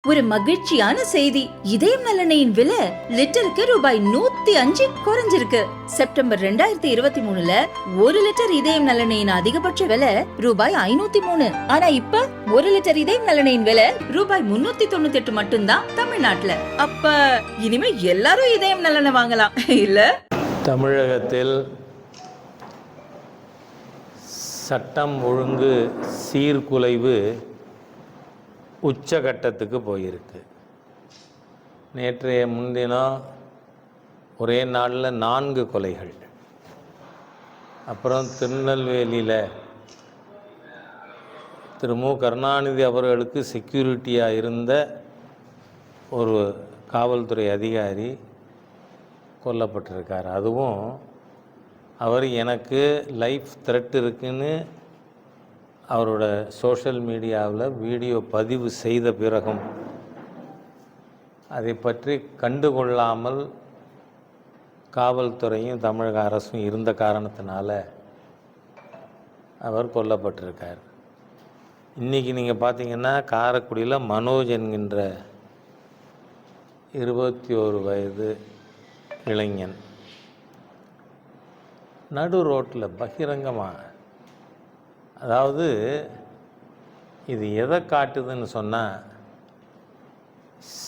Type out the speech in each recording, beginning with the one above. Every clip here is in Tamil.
ஒரு மகிழ்ச்சியான செய்தி. இதயம் நல்லெண்ணெயின் விலை லிட்டருக்கு ரூபாய் 105 குறைஞ்சிருக்கு. செப்டம்பர் 2023ல 1 லிட்டர் இதயம் நல்லெண்ணெயின் அதிகபட்ச விலை ரூபாய் 503. ஆனா இப்ப 1 லிட்டர் இதயம் நல்லெண்ணெயின் விலை ரூபாய் 398 மட்டும்தான் தமிழ்நாட்டுல. அப்ப இனிமே எல்லாரும் இதயம் நல்லெண்ணெய் வாங்கலாம் இல்ல? தமிழகத்தில் சட்டம் ஒழுங்கு சீர்குலைவு உச்சகட்டத்துக்கு போயிருக்கு. நேற்றைய முன்தினம் ஒரே நாளில் 4 கொலைகள். அப்புறம் திருநெல்வேலியில் திரு மு கருணாநிதி அவர்களுக்கு செக்யூரிட்டியாக இருந்த ஒரு காவல்துறை அதிகாரி கொல்லப்பட்டிருக்கார். அதுவும் அவர் எனக்கு லைஃப் த்ரெட் இருக்குன்னு அவரோட சோஷியல் மீடியாவில் வீடியோ பதிவு செய்த பிறகும் அதை பற்றி கண்டுகொள்ளாமல் காவல்துறையும் தமிழக அரசும் இருந்த காரணத்தினால அவர் கொல்லப்பட்டிருக்கார். இன்றைக்கி நீங்கள் பார்த்தீங்கன்னா காரைக்குடியில் மனோஜ் என்கின்ற 21 வயது இளைஞன் நடு ரோட்டில் பகிரங்கமாக, அதாவது இது எதை காட்டுதுன்னு சொன்னால்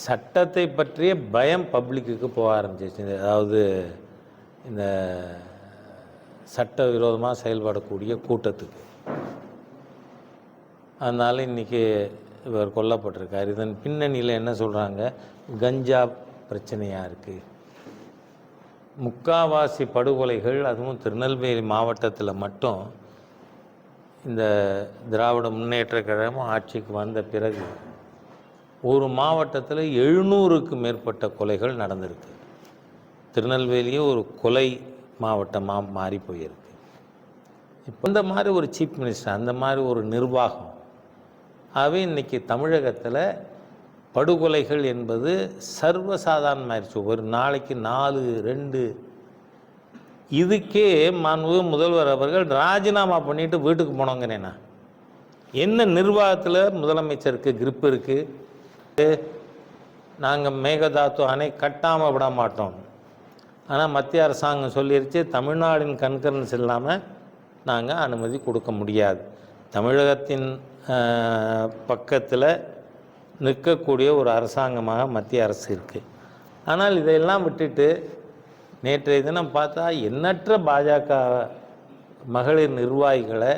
சட்டத்தை பற்றிய பயம் பப்ளிக்கு போக ஆரம்பிச்சிச்சு. அதாவது இந்த சட்ட விரோதமாக செயல்படக்கூடிய கூட்டத்துக்கு. அதனால் இன்றைக்கி இவர் கொல்லப்பட்டிருக்கார். இதன் பின்னணியில் என்ன சொல்கிறாங்க, கஞ்சா பிரச்சனையாக இருக்குது. முக்காவாசி படுகொலைகள், அதுவும் திருநெல்வேலி மாவட்டத்தில் மட்டும் இந்த திராவிட முன்னேற்ற கழகம் ஆட்சிக்கு வந்த பிறகு ஒரு மாவட்டத்தில் 700க்கு மேற்பட்ட கொலைகள் நடந்திருக்கு. திருநெல்வேலியே ஒரு கொலை மாவட்டமாக மாறி போயிருக்கு. இப்போ இந்த மாதிரி ஒரு சீஃப் மினிஸ்டர், அந்த மாதிரி ஒரு நிர்வாகம், ஆகவே இன்றைக்கி தமிழகத்தில் படுகொலைகள் என்பது சர்வசாதாரணமாயிருச்சு. ஒரு நாளைக்கு 4-2. இதுக்கே மாண்புமிகு முதல்வர் அவர்கள் ராஜினாமா பண்ணிவிட்டு வீட்டுக்கு போனோங்கிறேன்னா என்ன நிர்வாகத்தில் முதலமைச்சருக்கு கிரிப் இருக்குது? நாங்கள் மேகதாத்து அணை கட்டாமல் விட மாட்டோம். ஆனால் மத்திய அரசாங்கம் சொல்லிருச்சு, தமிழ்நாடின் கன்கரன்ஸ் இல்லாமல் நாங்கள் அனுமதி கொடுக்க முடியாது. தமிழகத்தின் பக்கத்தில் நிற்கக்கூடிய ஒரு அரசாங்கமாக மத்திய அரசு இருக்குது. ஆனால் இதையெல்லாம் விட்டுட்டு நேற்றைய தினம் பார்த்தா எண்ணற்ற பாஜக மகளிர் நிர்வாகிகளை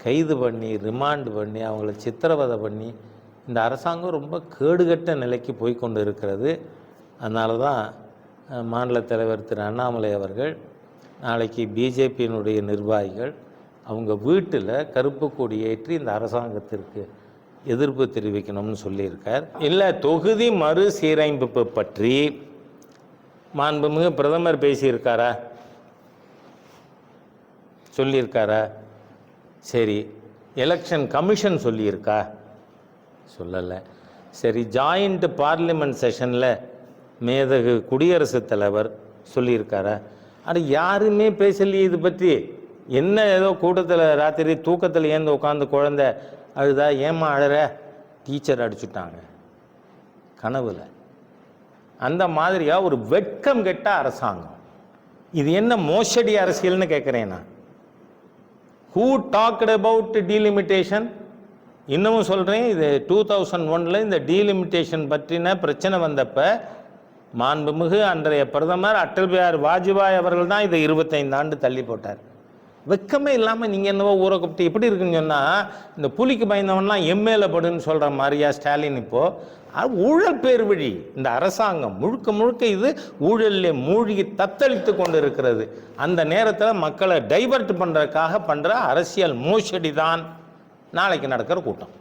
கைது பண்ணி ரிமாண்ட் பண்ணி அவங்கள சித்திரவதை பண்ணி இந்த அரசாங்கம் ரொம்ப கேடுகட்ட நிலைக்கு போய்கொண்டு இருக்கிறது. அதனால தான் மாநில தலைவர் திரு அண்ணாமலை அவர்கள் நாளைக்கு பிஜேபியினுடைய நிர்வாகிகள் அவங்க வீட்டில் கருப்பு கொடி ஏற்றி இந்த அரசாங்கத்திற்கு எதிர்ப்பு தெரிவிக்கணும்னு சொல்லியிருக்கார். இல்லை, தொகுதி மறுசீரமைப்பு பற்றி மாண்புமிகு பிரதமர் பேசியிருக்காரா, சொல்லியிருக்காரா? சரி, எலெக்ஷன் கமிஷன் சொல்லியிருக்கா? சொல்லலை. சரி, ஜாயிண்ட் பார்லிமெண்ட் செஷனில் மேதகு குடியரசுத் தலைவர் சொல்லியிருக்காரா? அது யாருமே பேசலையே இது பற்றி. என்ன ஏதோ கூட்டத்தில் ராத்திரி தூக்கத்தில் ஏந்து உட்காந்து குழந்தை அழுதா, ஏமா அழற, டீச்சர் அடிச்சுட்டாங்க கனவுல. அந்த மாதிரியாக ஒரு வெட்கம் கெட்ட அரசாங்கம். இது என்ன மோசடி அரசியல்னு கேட்குறேன் நான். Who talked about delimitation? இன்னமும் சொல்கிறேன், இது 2001 இந்த டீலிமிட்டேஷன் பற்றின பிரச்சனை வந்தப்போ மாண்புமிகு அன்றைய பிரதமர் அடல் பிஹாரி வாஜ்பாய் அவர்கள் தான் இதை 25 ஆண்டு தள்ளி போட்டார். வெக்கமே இல்லாமல் நீங்கள் என்னவோ ஊரை கூப்பிட்டு எப்படி இருக்குன்னு சொன்னால், இந்த புலிக்கு பயந்தவன்லாம் எம்ஏல படுன்னு சொல்கிற மாதிரியா ஸ்டாலின்? இப்போது ஊழல் பேர் வழி இந்த அரசாங்கம் முழுக்க முழுக்க இது ஊழலில் மூழ்கி தத்தளித்து கொண்டு இருக்கிறது. அந்த நேரத்தில் மக்களை டைவர்ட் பண்ணுறதுக்காக பண்ணுற அரசியல் மோசடி தான் நாளைக்கு நடக்கிற கூட்டம்.